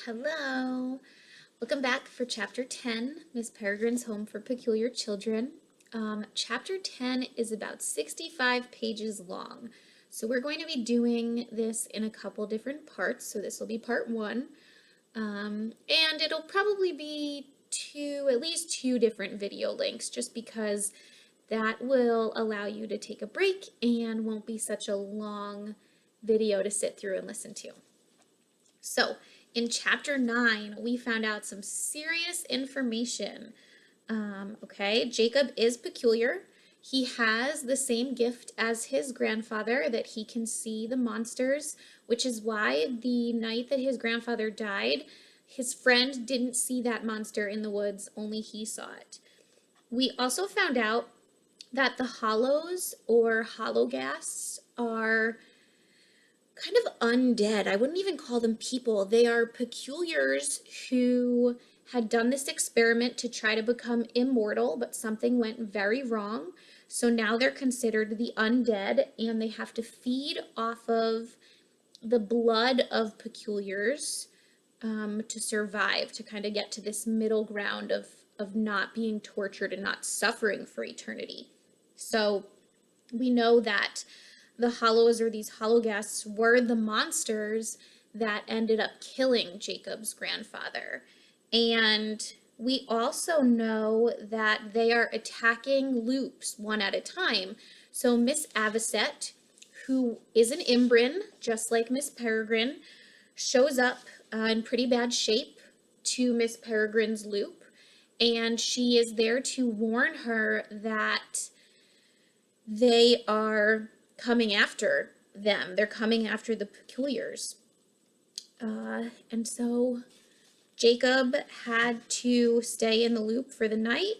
Hello. Welcome back for Chapter 10, Miss Peregrine's Home for Peculiar Children. Chapter 10 is about 65 pages long. So we're going to be doing this in a couple different parts. So this will be part 1. And it'll probably be at least two different video links, just because that will allow you to take a break and won't be such a long video to sit through and listen to. So in chapter 9, we found out some serious information. Okay, Jacob is peculiar. He has the same gift as his grandfather, that he can see the monsters, which is why the night that his grandfather died, his friend didn't see that monster in the woods, only he saw it. We also found out that the hollows or hologasts are kind of undead. I wouldn't even call them people. They are peculiars who had done this experiment to try to become immortal, but something went very wrong. So now they're considered the undead, and they have to feed off of the blood of peculiars to survive, to kind of get to this middle ground of not being tortured and not suffering for eternity. So we know that the hollows, or these hologasts, were the monsters that ended up killing Jacob's grandfather. And we also know that they are attacking loops one at a time. So Miss Avocet, who is an Imbrin, just like Miss Peregrine, shows up in pretty bad shape to Miss Peregrine's loop, and she is there to warn her that they are coming after them. They're coming after the peculiars. And so Jacob had to stay in the loop for the night.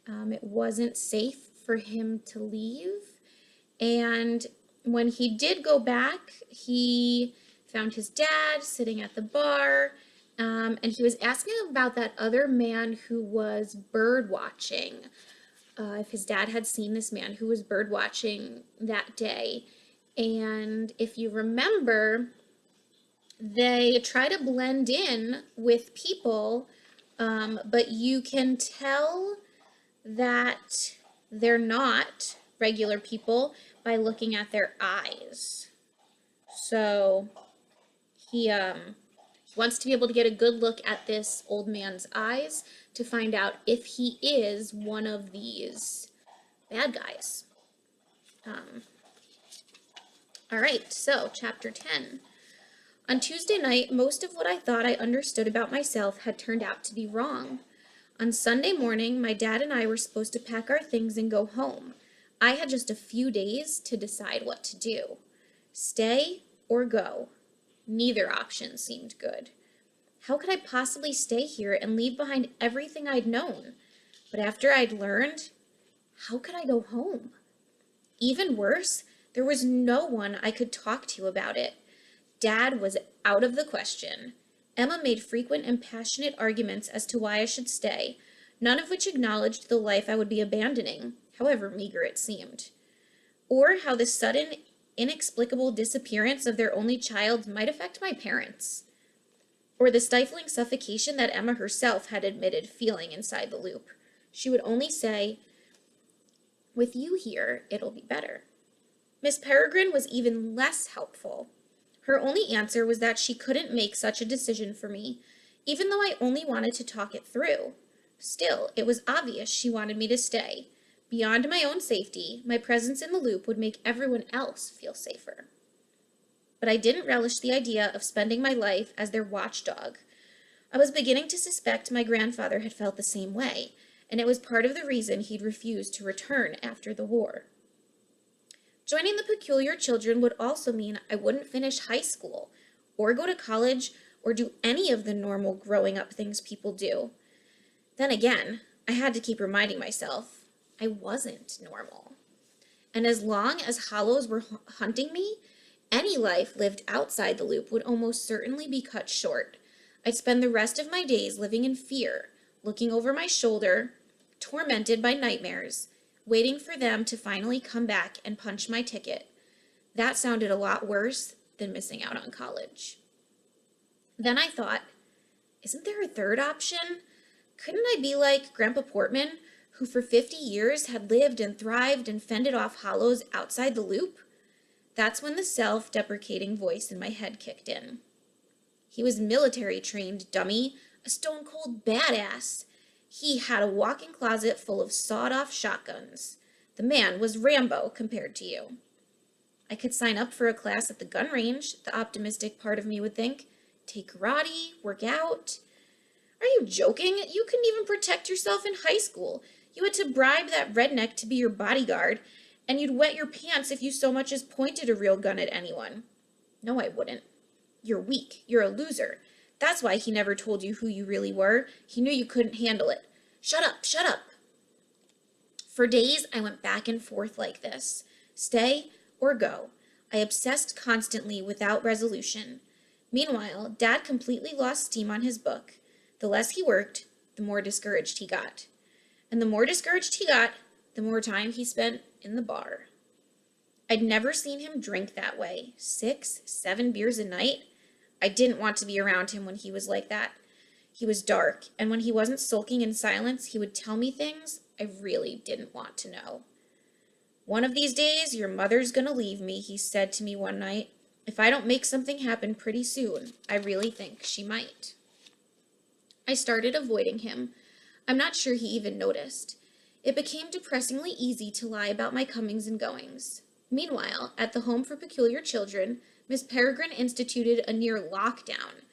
It wasn't safe for him to leave. And when he did go back, he found his dad sitting at the bar, and he was asking about that other man who was bird watching. If his dad had seen this man who was bird watching that day. And if you remember, they try to blend in with people, but you can tell that they're not regular people by looking at their eyes. So he wants to be able to get a good look at this old man's eyes to find out if he is one of these bad guys. All right, so chapter 10. On Tuesday night, most of what I thought I understood about myself had turned out to be wrong. On Sunday morning, my dad and I were supposed to pack our things and go home. I had just a few days to decide what to do. Stay or go. Neither option seemed good. How could I possibly stay here and leave behind everything I'd known? But after I'd learned, how could I go home? Even worse, there was no one I could talk to about it. Dad was out of the question. Emma made frequent and passionate arguments as to why I should stay, none of which acknowledged the life I would be abandoning, however meager it seemed, or how the sudden, inexplicable disappearance of their only child might affect my parents, or the stifling suffocation that Emma herself had admitted feeling inside the loop. She would only say, "With you here, it'll be better." Miss Peregrine was even less helpful. Her only answer was that she couldn't make such a decision for me, even though I only wanted to talk it through. Still, it was obvious she wanted me to stay. Beyond my own safety, my presence in the loop would make everyone else feel safer. But I didn't relish the idea of spending my life as their watchdog. I was beginning to suspect my grandfather had felt the same way, and it was part of the reason he'd refused to return after the war. Joining the peculiar children would also mean I wouldn't finish high school, or go to college, or do any of the normal growing up things people do. Then again, I had to keep reminding myself I wasn't normal. And as long as hollows were hunting me, any life lived outside the loop would almost certainly be cut short. I'd spend the rest of my days living in fear, looking over my shoulder, tormented by nightmares, waiting for them to finally come back and punch my ticket. That sounded a lot worse than missing out on college. Then I thought, Isn't there a third option? Couldn't I be like Grandpa Portman, who for 50 years had lived and thrived and fended off hollows outside the loop? That's when the self-deprecating voice in my head kicked in. He was military trained, dummy, a stone-cold badass. He had a walk-in closet full of sawed-off shotguns. The man was Rambo compared to you. I could sign up for a class at the gun range, the optimistic part of me would think. Take karate, work out. Are you joking? You couldn't even protect yourself in high school. You had to bribe that redneck to be your bodyguard, and you'd wet your pants if you so much as pointed a real gun at anyone. No, I wouldn't. You're weak. You're a loser. That's why he never told you who you really were. He knew you couldn't handle it. Shut up, shut up. For days, I went back and forth like this. Stay or go. I obsessed constantly without resolution. Meanwhile, Dad completely lost steam on his book. The less he worked, the more discouraged he got. And the more discouraged he got, the more time he spent in the bar. I'd never seen him drink that way. 6, 7 beers a night. I didn't want to be around him when he was like that. He was dark, and when he wasn't sulking in silence, he would tell me things I really didn't want to know. One of these days, your mother's gonna leave me, he said to me one night. If I don't make something happen pretty soon, I really think she might. I started avoiding him. I'm not sure he even noticed. It became depressingly easy to lie about my comings and goings. Meanwhile, at the Home for Peculiar Children, Miss Peregrine instituted a near lockdown.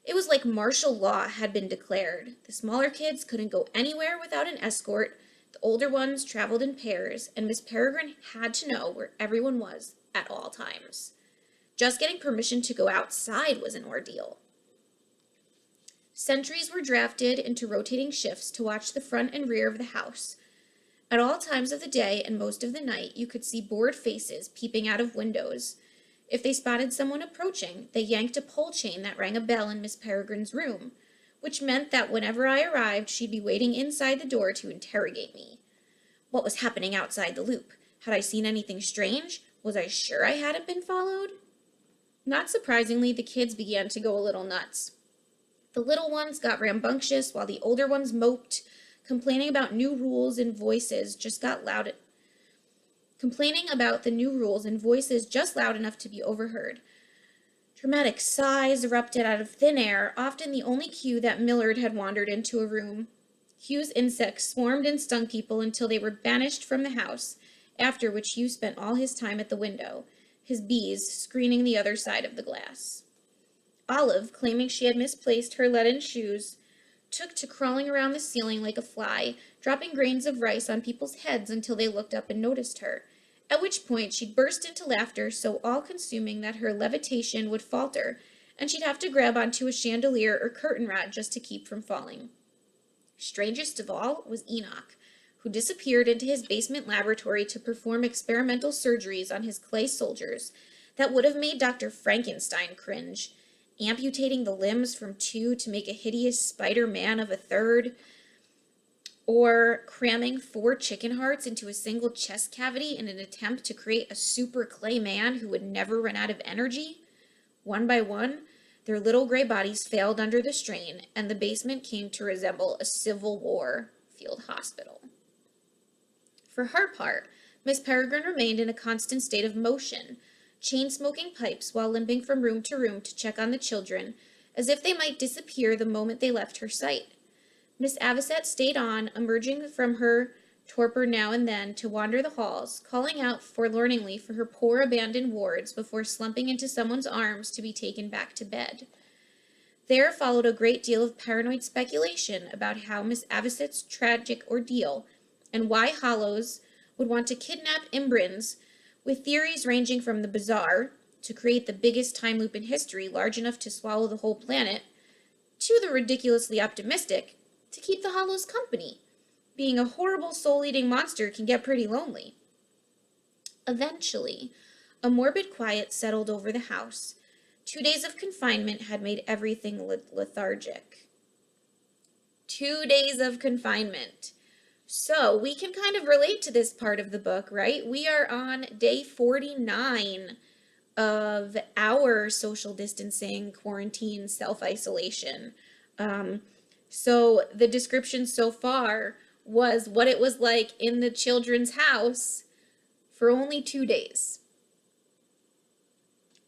It was like martial law had been declared. The smaller kids couldn't go anywhere without an escort, the older ones traveled in pairs, and Miss Peregrine had to know where everyone was at all times. Just getting permission to go outside was an ordeal. Sentries were drafted into rotating shifts to watch the front and rear of the house. At all times of the day and most of the night, you could see bored faces peeping out of windows. If they spotted someone approaching, they yanked a pole chain that rang a bell in Miss Peregrine's room, which meant that whenever I arrived, she'd be waiting inside the door to interrogate me. What was happening outside the loop? Had I seen anything strange? Was I sure I hadn't been followed? Not surprisingly, the kids began to go a little nuts. The little ones got rambunctious while the older ones moped, complaining about new rules and voices just got loud. Complaining about the new rules and voices just loud enough to be overheard. Dramatic sighs erupted out of thin air, often the only cue that Millard had wandered into a room. Hugh's insects swarmed and stung people until they were banished from the house, after which Hugh spent all his time at the window, his bees screening the other side of the glass. Olive, claiming she had misplaced her leaden shoes, took to crawling around the ceiling like a fly, dropping grains of rice on people's heads until they looked up and noticed her, at which point she'd burst into laughter so all-consuming that her levitation would falter, and she'd have to grab onto a chandelier or curtain rod just to keep from falling. Strangest of all was Enoch, who disappeared into his basement laboratory to perform experimental surgeries on his clay soldiers that would have made Dr. Frankenstein cringe, amputating the limbs from 2 to make a hideous Spider-Man of a 3rd, or cramming 4 chicken hearts into a single chest cavity in an attempt to create a super clay man who would never run out of energy. One by one, their little gray bodies failed under the strain, and the basement came to resemble a Civil War field hospital. For her part, Miss Peregrine remained in a constant state of motion, chain-smoking pipes while limping from room to room to check on the children, as if they might disappear the moment they left her sight. Miss Avocet stayed on, emerging from her torpor now and then to wander the halls, calling out forlorningly for her poor abandoned wards before slumping into someone's arms to be taken back to bed. There followed a great deal of paranoid speculation about how Miss Avocet's tragic ordeal and why Hollows would want to kidnap Imbrins, with theories ranging from the bizarre, to create the biggest time loop in history large enough to swallow the whole planet, to the ridiculously optimistic, to keep the Hollows company. Being a horrible soul-eating monster can get pretty lonely. Eventually, a morbid quiet settled over the house. 2 days of confinement had made everything lethargic. 2 days of confinement. So we can kind of relate to this part of the book, right? We are on day 49 of our social distancing, quarantine, self-isolation. So the description so far was what it was like in the children's house for only 2 days.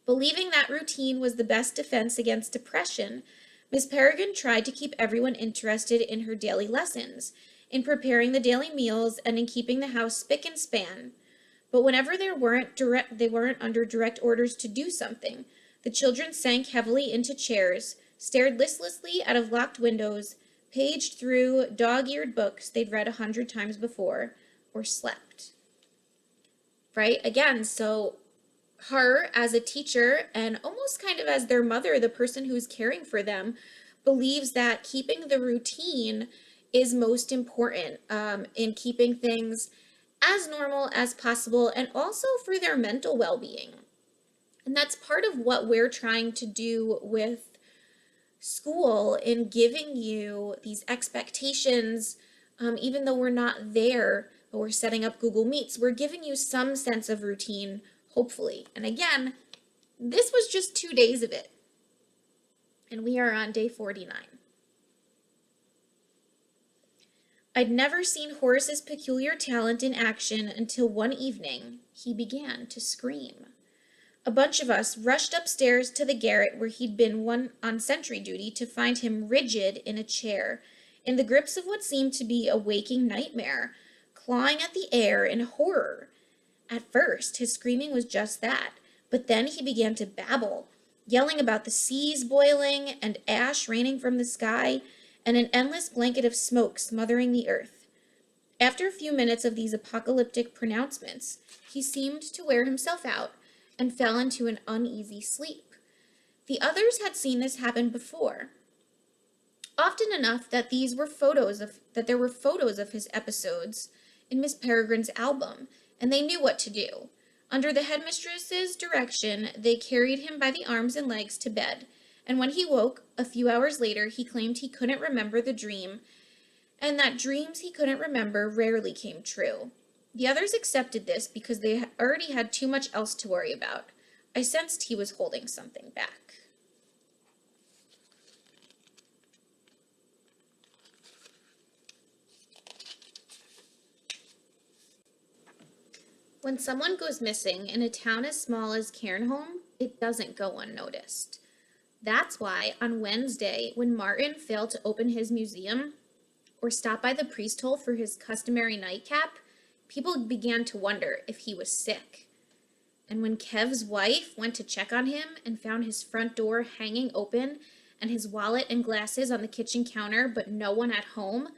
Believing that routine was the best defense against depression, Miss Peregrine tried to keep everyone interested in her daily lessons, in preparing the daily meals, and in keeping the house spick and span. But whenever they weren't under direct orders to do something, the children sank heavily into chairs, stared listlessly out of locked windows, paged through dog-eared books they'd read 100 times before, or slept. Right? Again, so her as a teacher and almost kind of as their mother, the person who's caring for them, believes that keeping the routine is most important in keeping things as normal as possible and also for their mental well-being. And that's part of what we're trying to do with school in giving you these expectations, even though we're not there, but we're setting up Google Meets, we're giving you some sense of routine, hopefully. And again, this was just 2 days of it. And we are on day 49. I'd never seen Horace's peculiar talent in action until one evening he began to scream. A bunch of us rushed upstairs to the garret where he'd been on sentry duty to find him rigid in a chair, in the grips of what seemed to be a waking nightmare, clawing at the air in horror. At first, his screaming was just that, but then he began to babble, yelling about the seas boiling and ash raining from the sky, and an endless blanket of smoke smothering the earth. After a few minutes of these apocalyptic pronouncements, he seemed to wear himself out and fell into an uneasy sleep. The others had seen this happen before, often enough that there were photos of his episodes in Miss Peregrine's album, and they knew what to do. Under the headmistress's direction, they carried him by the arms and legs to bed, and when he woke, a few hours later, he claimed he couldn't remember the dream, and that dreams he couldn't remember rarely came true. The others accepted this because they already had too much else to worry about. I sensed he was holding something back. When someone goes missing in a town as small as Cairnholm, it doesn't go unnoticed. That's why on Wednesday, when Martin failed to open his museum or stop by the priest hole for his customary nightcap, people began to wonder if he was sick. And when Kev's wife went to check on him and found his front door hanging open and his wallet and glasses on the kitchen counter but no one at home,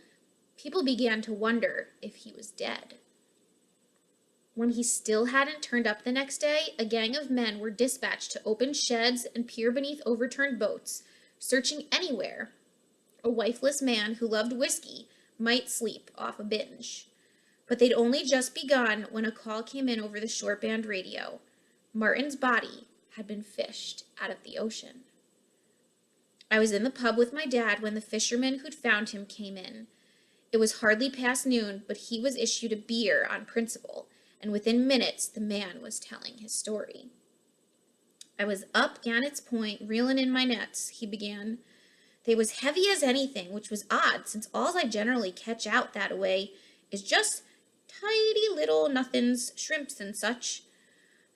people began to wonder if he was dead. When he still hadn't turned up the next day, a gang of men were dispatched to open sheds and peer beneath overturned boats, searching anywhere a wifeless man who loved whiskey might sleep off a binge. But they'd only just begun when a call came in over the short band radio. Martin's body had been fished out of the ocean. I was in the pub with my dad when the fisherman who'd found him came in. It was hardly past noon, but he was issued a beer on principle, and within minutes the man was telling his story. I was up Gannett's Point, reeling in my nets, he began. They was heavy as anything, which was odd, since all I generally catch out that way is just tidy little nothings, shrimps and such.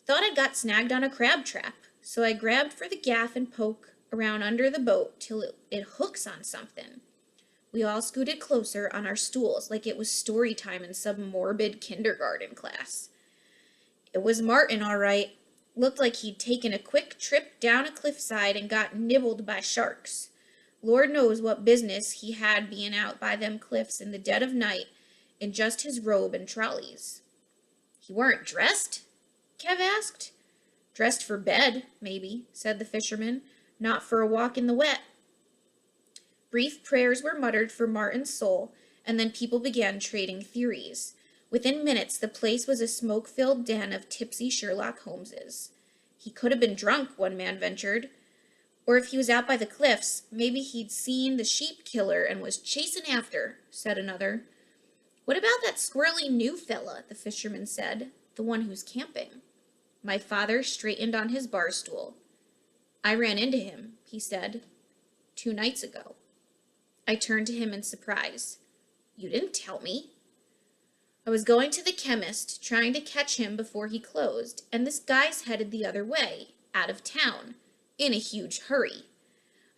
Thought I'd got snagged on a crab trap, so I grabbed for the gaff and poke around under the boat till it hooks on something. We all scooted closer on our stools like it was story time in some morbid kindergarten class. It was Martin, all right. Looked like he'd taken a quick trip down a cliffside and got nibbled by sharks. Lord knows what business he had being out by them cliffs in the dead of night in just his robe and trolleys. He weren't dressed? Kev asked. Dressed for bed, maybe, said the fisherman, not for a walk in the wet. Brief prayers were muttered for Martin's soul, and then people began trading theories. Within minutes, the place was a smoke-filled den of tipsy Sherlock Holmeses. He could have been drunk, one man ventured. Or if he was out by the cliffs, maybe he'd seen the sheep killer and was chasing after, said another. What about that squirrely new fella, the fisherman said, the one who's camping? My father straightened on his bar stool. I ran into him, he said, 2 nights ago. I turned to him in surprise. You didn't tell me. I was going to the chemist, trying to catch him before he closed, and this guy's headed the other way, out of town, in a huge hurry.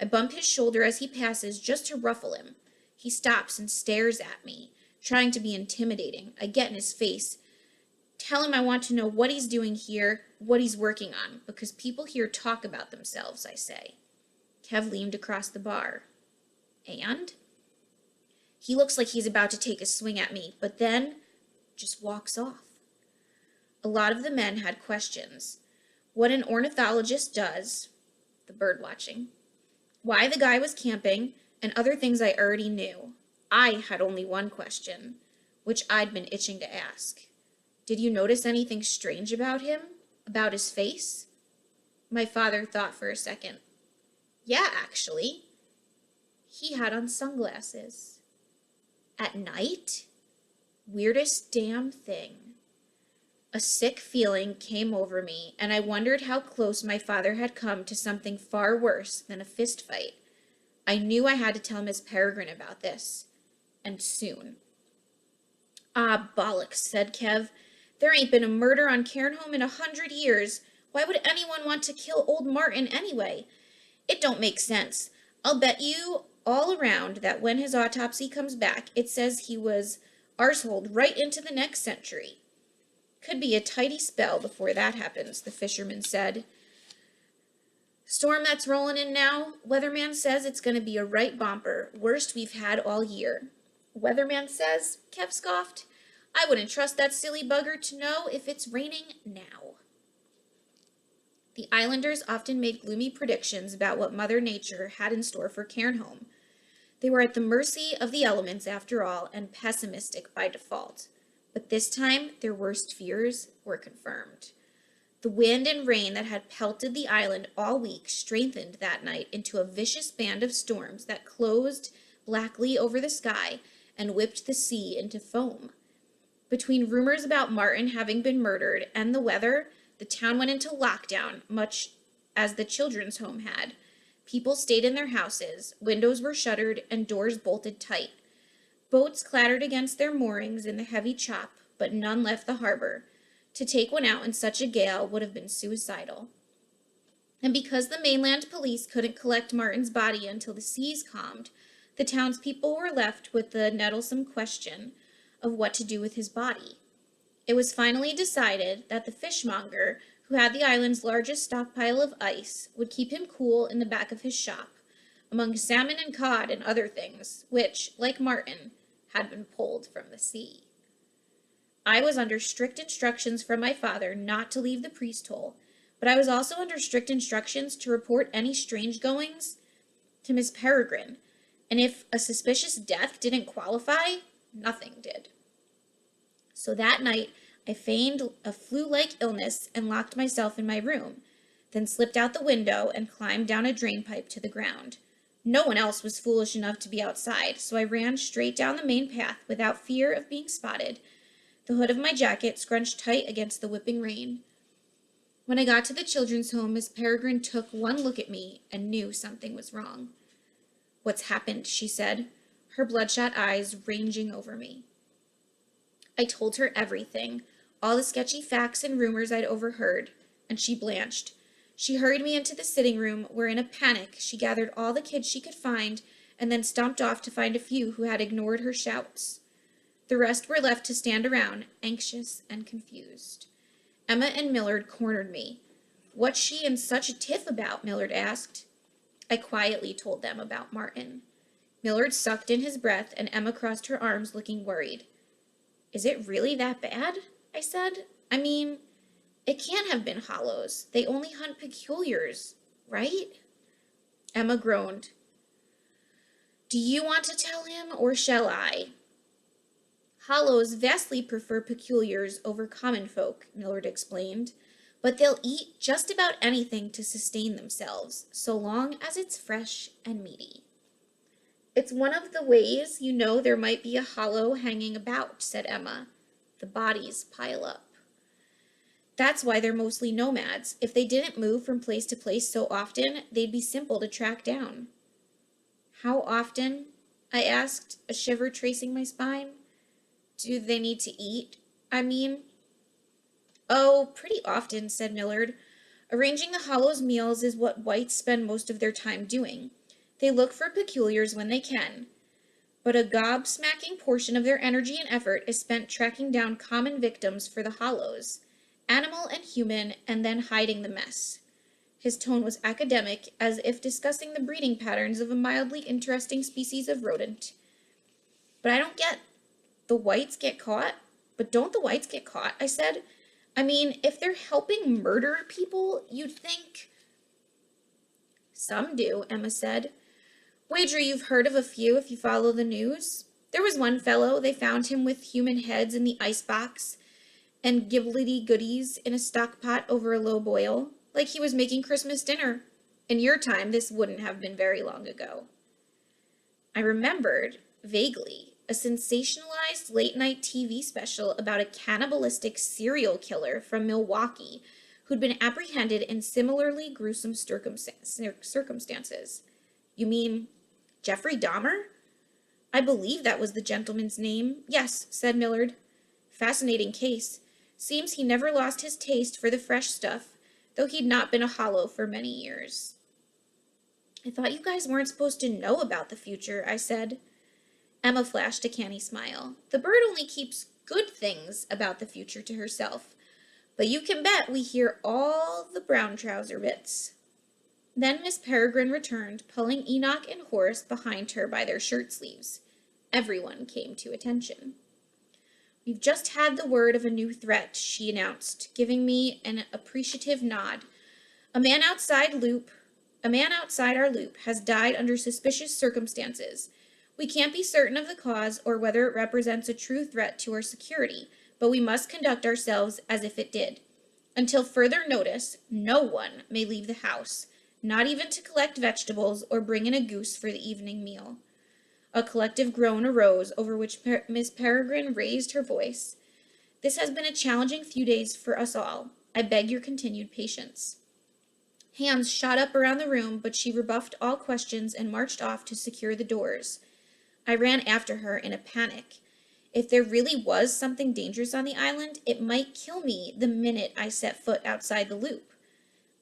I bump his shoulder as he passes just to ruffle him. He stops and stares at me, trying to be intimidating. I get in his face, tell him I want to know what he's doing here, what he's working on, because people here talk about themselves, I say. Kev leaned across the bar. And? He looks like he's about to take a swing at me, but then just walks off. A lot of the men had questions. What an ornithologist does, the bird watching, why the guy was camping, and other things I already knew. I had only one question, which I'd been itching to ask. Did you notice anything strange about him? About his face? My father thought for a second. Yeah, actually. He had on sunglasses. At night? Weirdest damn thing. A sick feeling came over me, and I wondered how close my father had come to something far worse than a fist fight. I knew I had to tell Miss Peregrine about this, and soon. Ah, bollocks, said Kev. There ain't been a murder on Cairnholm in 100 years. Why would anyone want to kill old Martin anyway? It don't make sense. I'll bet you all around that when his autopsy comes back, it says he was arseholed right into the next century. Could be a tidy spell before that happens, the fisherman said. Storm that's rolling in now, weatherman says it's going to be a right bumper, worst we've had all year. Weatherman says, Kev scoffed. I wouldn't trust that silly bugger to know if it's raining now. The islanders often made gloomy predictions about what Mother Nature had in store for Cairnholm. They were at the mercy of the elements after all, and pessimistic by default. But this time, their worst fears were confirmed. The wind and rain that had pelted the island all week strengthened that night into a vicious band of storms that closed blackly over the sky and whipped the sea into foam. Between rumors about Martin having been murdered and the weather, the town went into lockdown, much as the children's home had. People stayed in their houses, windows were shuttered, and doors bolted tight. Boats clattered against their moorings in the heavy chop, but none left the harbor. To take one out in such a gale would have been suicidal. And because the mainland police couldn't collect Martin's body until the seas calmed, the townspeople were left with the nettlesome question of what to do with his body. It was finally decided that the fishmonger, who had the island's largest stockpile of ice, would keep him cool in the back of his shop, among salmon and cod and other things, which, like Martin, had been pulled from the sea. I was under strict instructions from my father not to leave the priest hole, but I was also under strict instructions to report any strange goings to Miss Peregrine, and if a suspicious death didn't qualify, nothing did. So that night, I feigned a flu-like illness and locked myself in my room, then slipped out the window and climbed down a drain pipe to the ground. No one else was foolish enough to be outside, so I ran straight down the main path without fear of being spotted, the hood of my jacket scrunched tight against the whipping rain. When I got to the children's home, Miss Peregrine took one look at me and knew something was wrong. What's happened, she said, her bloodshot eyes ranging over me. I told her everything, all the sketchy facts and rumors I'd overheard, and she blanched. She hurried me into the sitting room, where in a panic she gathered all the kids she could find and then stomped off to find a few who had ignored her shouts. The rest were left to stand around, anxious and confused. Emma and Millard cornered me. What's she in such a tiff about? Millard asked. I quietly told them about Martin. Millard sucked in his breath, and Emma crossed her arms, looking worried. Is it really that bad? I said. I mean, it can't have been hollows. They only hunt peculiars, right? Emma groaned. Do you want to tell him, or shall I? Hollows vastly prefer peculiars over common folk, Millard explained, but they'll eat just about anything to sustain themselves, so long as it's fresh and meaty. It's one of the ways you know there might be a hollow hanging about, said Emma. The bodies pile up. That's why they're mostly nomads. If they didn't move from place to place so often, they'd be simple to track down. How often? I asked, a shiver tracing my spine. Do they need to eat, I mean? Oh, pretty often, said Millard. Arranging the Hollows' meals is what whites spend most of their time doing. They look for peculiars when they can, but a gobsmacking portion of their energy and effort is spent tracking down common victims for the Hollows, animal and human, and then hiding the mess. His tone was academic, as if discussing the breeding patterns of a mildly interesting species of rodent. But I don't get, the whites get caught? But don't the whites get caught, I said. I mean, if they're helping murder people, you'd think. Some do, Emma said. Wager you've heard of a few if you follow the news. There was one fellow, they found him with human heads in the icebox and gibblety goodies in a stock pot over a low boil, like he was making Christmas dinner. In your time, this wouldn't have been very long ago. I remembered, vaguely, a sensationalized late-night TV special about a cannibalistic serial killer from Milwaukee who'd been apprehended in similarly gruesome circumstances. You mean Jeffrey Dahmer? I believe that was the gentleman's name. Yes, said Millard. Fascinating case. Seems he never lost his taste for the fresh stuff, though he'd not been a Hollow for many years. I thought you guys weren't supposed to know about the future, I said. Emma flashed a canny smile. The bird only keeps good things about the future to herself, but you can bet we hear all the brown trouser bits. Then Miss Peregrine returned, pulling Enoch and Horace behind her by their shirt sleeves. Everyone came to attention. We've just had the word of a new threat, she announced, giving me an appreciative nod. A man outside our loop has died under suspicious circumstances. We can't be certain of the cause or whether it represents a true threat to our security, but we must conduct ourselves as if it did. Until further notice, no one may leave the house, not even to collect vegetables or bring in a goose for the evening meal. A collective groan arose, over which Miss Peregrine raised her voice. This has been a challenging few days for us all. I beg your continued patience. Hands shot up around the room, but she rebuffed all questions and marched off to secure the doors. I ran after her in a panic. If there really was something dangerous on the island, it might kill me the minute I set foot outside the loop.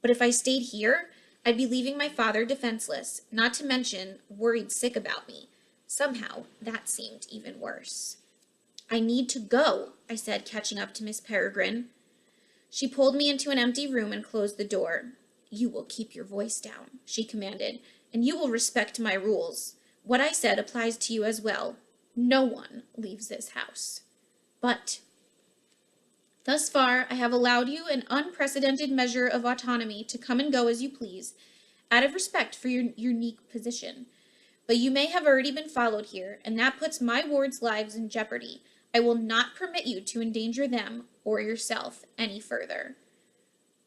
But if I stayed here, I'd be leaving my father defenseless, not to mention worried sick about me. Somehow, that seemed even worse. I need to go, I said, catching up to Miss Peregrine. She pulled me into an empty room and closed the door. You will keep your voice down, she commanded, and you will respect my rules. What I said applies to you as well. No one leaves this house. But thus far, I have allowed you an unprecedented measure of autonomy to come and go as you please, out of respect for your unique position. But you may have already been followed here, and that puts my wards' lives in jeopardy. I will not permit you to endanger them or yourself any further.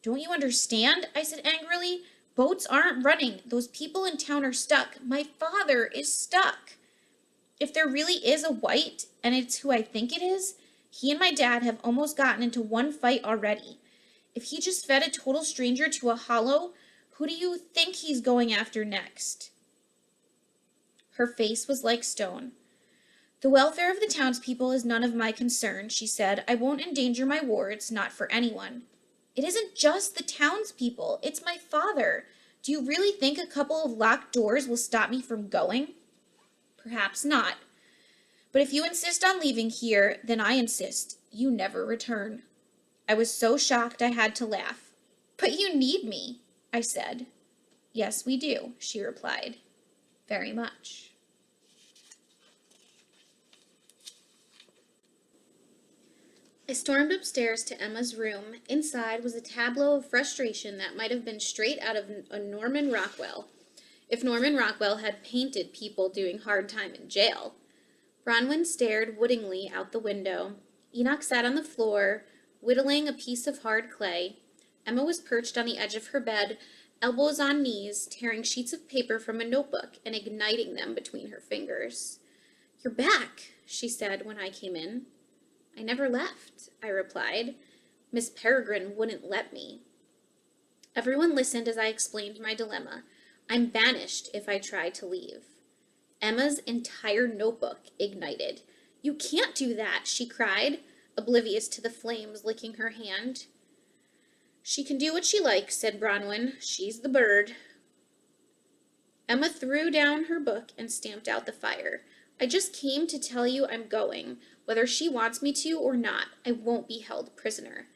Don't you understand? I said angrily. Boats aren't running. Those people in town are stuck. My father is stuck. If there really is a white, and it's who I think it is, he and my dad have almost gotten into one fight already. If he just fed a total stranger to a Hollow, who do you think he's going after next? Her face was like stone. The welfare of the townspeople is none of my concern, she said. I won't endanger my wards, not for anyone. It isn't just the townspeople, it's my father. Do you really think a couple of locked doors will stop me from going? Perhaps not. But if you insist on leaving here, then I insist. You never return. I was so shocked I had to laugh. But you need me, I said. Yes, we do, she replied. Very much. I stormed upstairs to Emma's room. Inside was a tableau of frustration that might have been straight out of a Norman Rockwell, if Norman Rockwell had painted people doing hard time in jail. Bronwyn stared woodenly out the window. Enoch sat on the floor, whittling a piece of hard clay. Emma was perched on the edge of her bed, elbows on knees, tearing sheets of paper from a notebook and igniting them between her fingers. You're back, she said when I came in. I never left, I replied. Miss Peregrine wouldn't let me. Everyone listened as I explained my dilemma. I'm banished if I try to leave. Emma's entire notebook ignited. "You can't do that," she cried, oblivious to the flames licking her hand. "She can do what she likes," said Bronwyn. "She's the bird." Emma threw down her book and stamped out the fire. "I just came to tell you I'm going. Whether she wants me to or not, I won't be held prisoner.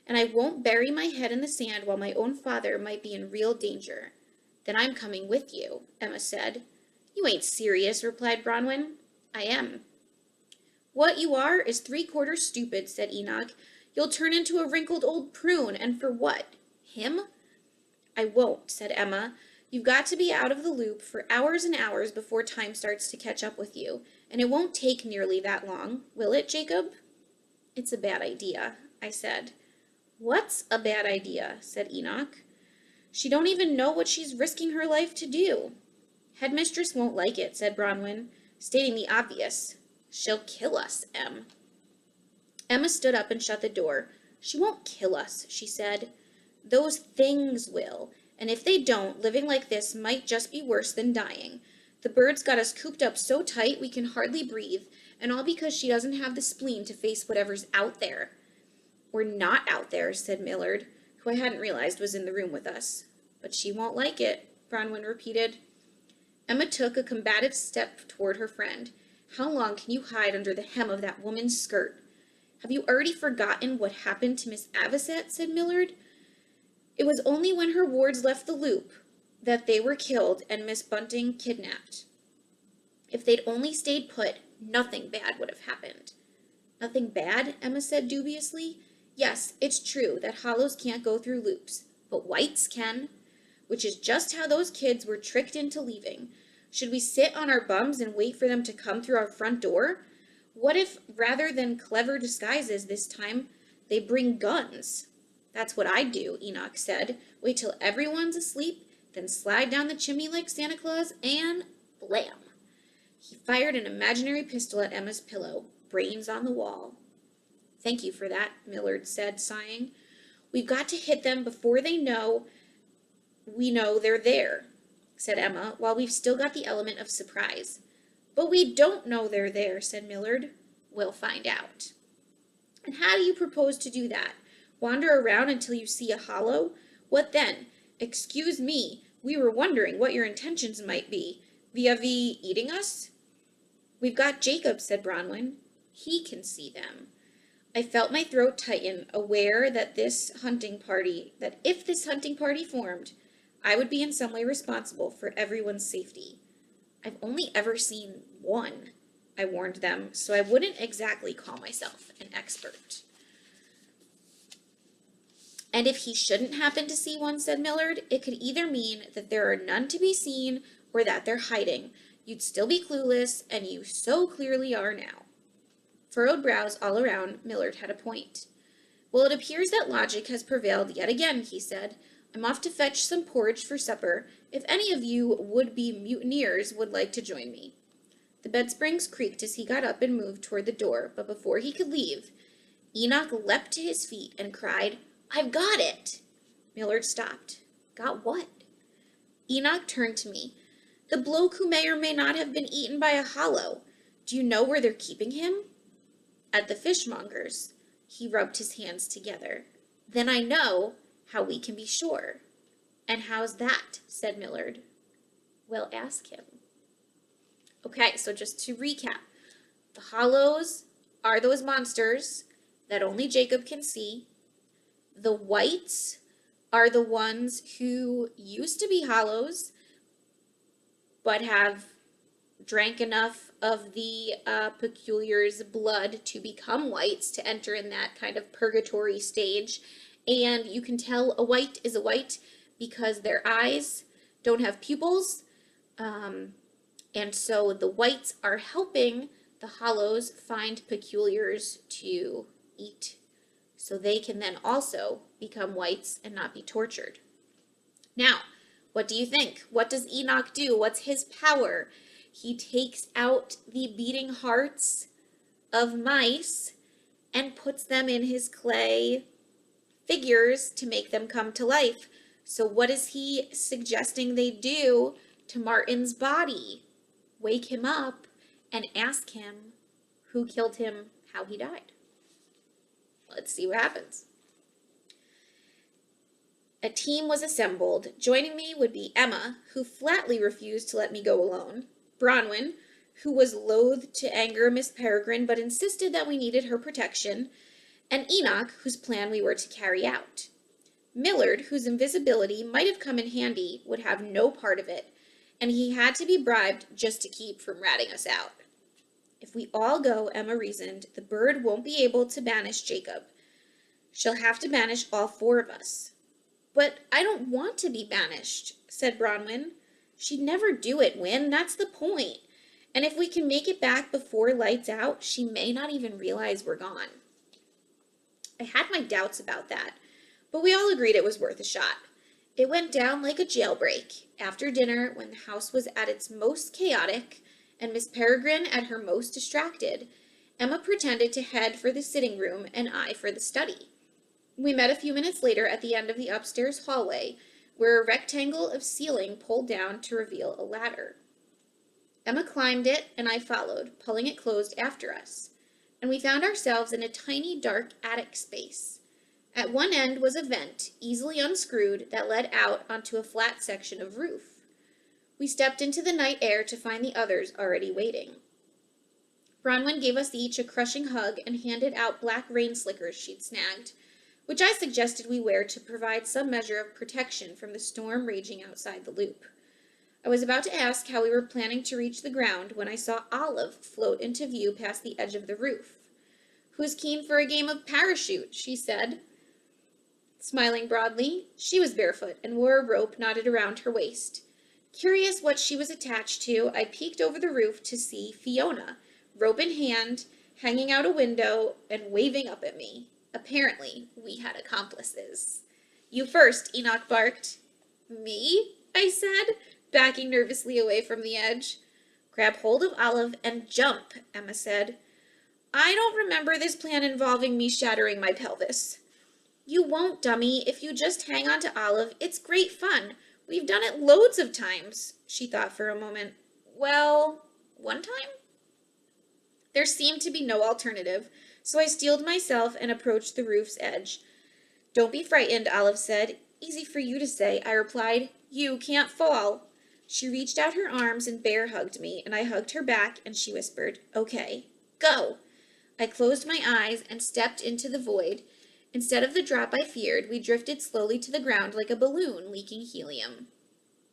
And I won't bury my head in the sand while my own father might be in real danger." "Then I'm coming with you," Emma said. "You ain't serious," replied Bronwyn. "I am." "What you are is 3/4 stupid," said Enoch. "You'll turn into a wrinkled old prune, and for what? Him?" "I won't," said Emma. "You've got to be out of the loop for hours and hours before time starts to catch up with you, and it won't take nearly that long, will it, Jacob?" "It's a bad idea," I said. "What's a bad idea?" said Enoch. "She don't even know what she's risking her life to do." "Headmistress won't like it," said Bronwyn, stating the obvious. "She'll kill us, Em." Emma stood up and shut the door. "She won't kill us," she said. "Those things will, and if they don't, living like this might just be worse than dying. The bird's got us cooped up so tight we can hardly breathe, and all because she doesn't have the spleen to face whatever's out there." "Or not out there," said Millard, who I hadn't realized was in the room with us. "But she won't like it," Bronwyn repeated. Emma took a combative step toward her friend. "How long can you hide under the hem of that woman's skirt?" "Have you already forgotten what happened to Miss Avocet?" said Millard. "It was only when her wards left the loop that they were killed and Miss Bunting kidnapped. If they'd only stayed put, nothing bad would have happened." "Nothing bad?" Emma said dubiously. "Yes, it's true that hollows can't go through loops, but whites can. Which is just how those kids were tricked into leaving. Should we sit on our bums and wait for them to come through our front door? What if, rather than clever disguises this time, they bring guns?" "That's what I'd do," Enoch said. "Wait till everyone's asleep, then slide down the chimney like Santa Claus, and blam!" He fired an imaginary pistol at Emma's pillow, brains on the wall. "Thank you for that," Millard said, sighing. "We've got to hit them before they know we know they're there," said Emma, "while we've still got the element of surprise." "But we don't know they're there," said Millard. "We'll find out." "And how do you propose to do that? Wander around until you see a hollow? What then? Excuse me, we were wondering what your intentions might be. Vis-a-vis eating us?" "We've got Jacob," said Bronwyn. "He can see them." I felt my throat tighten, aware that if this hunting party formed, I would be in some way responsible for everyone's safety. "I've only ever seen one," I warned them, so I wouldn't exactly call myself an expert. "And if he shouldn't happen to see one," said Millard, "it could either mean that there are none to be seen or that they're hiding. You'd still be clueless, and you so clearly are now." Furrowed brows all around, Millard had a point. "Well, it appears that logic has prevailed yet again," he said. "I'm off to fetch some porridge for supper, if any of you would-be mutineers would like to join me." The bed springs creaked as he got up and moved toward the door, but before he could leave, Enoch leapt to his feet and cried, "I've got it!" Millard stopped. "Got what?" Enoch turned to me. "The bloke who may or may not have been eaten by a hollow. Do you know where they're keeping him?" "At the fishmonger's." He rubbed his hands together. "Then I know how we can be sure." "And how's that?" said Millard. "We'll ask him." Okay, so just to recap, the hollows are those monsters that only Jacob can see. The whites are the ones who used to be hollows, but have drank enough of the peculiar's blood to become whites, to enter in that kind of purgatory stage. And you can tell a white is a white because their eyes don't have pupils. And so the whites are helping the hollows find peculiars to eat, so they can then also become whites and not be tortured. Now, what do you think? What does Enoch do? What's his power? He takes out the beating hearts of mice and puts them in his clay figures to make them come to life. So what is he suggesting they do to Martin's body? wake him up, and ask him who killed him, how he died. Let's see what happens. A team was assembled. Joining me would be Emma, who flatly refused to let me go alone, Bronwyn, who was loath to anger Miss Peregrine but insisted that we needed her protection, and Enoch, whose plan we were to carry out. Millard, whose invisibility might have come in handy, would have no part of it, and he had to be bribed just to keep from ratting us out. If we all go, Emma reasoned, the bird won't be able to banish Jacob. She'll have to banish all 4 of us. But I don't want to be banished, said Bronwyn. She'd never do it, Win, that's the point. And if we can make it back before lights out, she may not even realize we're gone. I had my doubts about that, but we all agreed it was worth a shot. It went down like a jailbreak. After dinner, when the house was at its most chaotic, and Miss Peregrine at her most distracted, Emma pretended to head for the sitting room and I for the study. We met a few minutes later at the end of the upstairs hallway, where a rectangle of ceiling pulled down to reveal a ladder. Emma climbed it, and I followed, pulling it closed after us, and we found ourselves in a tiny, dark attic space. At one end was a vent, easily unscrewed, that led out onto a flat section of roof. We stepped into the night air to find the others already waiting. Bronwyn gave us each a crushing hug and handed out black rain slickers she'd snagged, which I suggested we wear to provide some measure of protection from the storm raging outside the loop. I was about to ask how we were planning to reach the ground when I saw Olive float into view past the edge of the roof. "Who's keen for a game of parachute?" she said. Smiling broadly, she was barefoot and wore a rope knotted around her waist. Curious what she was attached to, I peeked over the roof to see Fiona, rope in hand, hanging out a window and waving up at me. Apparently, we had accomplices. "You first," Enoch barked. "Me?" I said, backing nervously away from the edge. "Grab hold of Olive and jump," Emma said. "I don't remember this plan involving me shattering my pelvis." "You won't, dummy. If you just hang on to Olive, it's great fun. We've done it loads of times." She thought for a moment. "Well, one time?" There seemed to be no alternative, so I steeled myself and approached the roof's edge. "Don't be frightened," Olive said. "Easy for you to say," I replied. "You can't fall." She reached out her arms and bear hugged me, and I hugged her back, and she whispered, "Okay, go." I closed my eyes and stepped into the void. Instead of the drop I feared, we drifted slowly to the ground like a balloon leaking helium.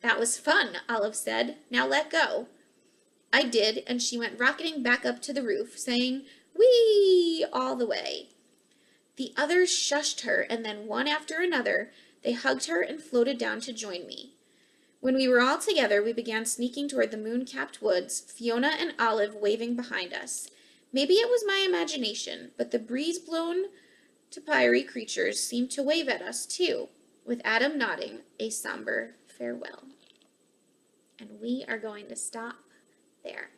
"That was fun," Olive said. "Now let go." I did, and she went rocketing back up to the roof, saying, "Whee!" all the way. The others shushed her, and then one after another, they hugged her and floated down to join me. When we were all together, we began sneaking toward the moon-capped woods, Fiona and Olive waving behind us. Maybe it was my imagination, but the breeze-blown topiary creatures seemed to wave at us, too, with Adam nodding a somber farewell. And we are going to stop there.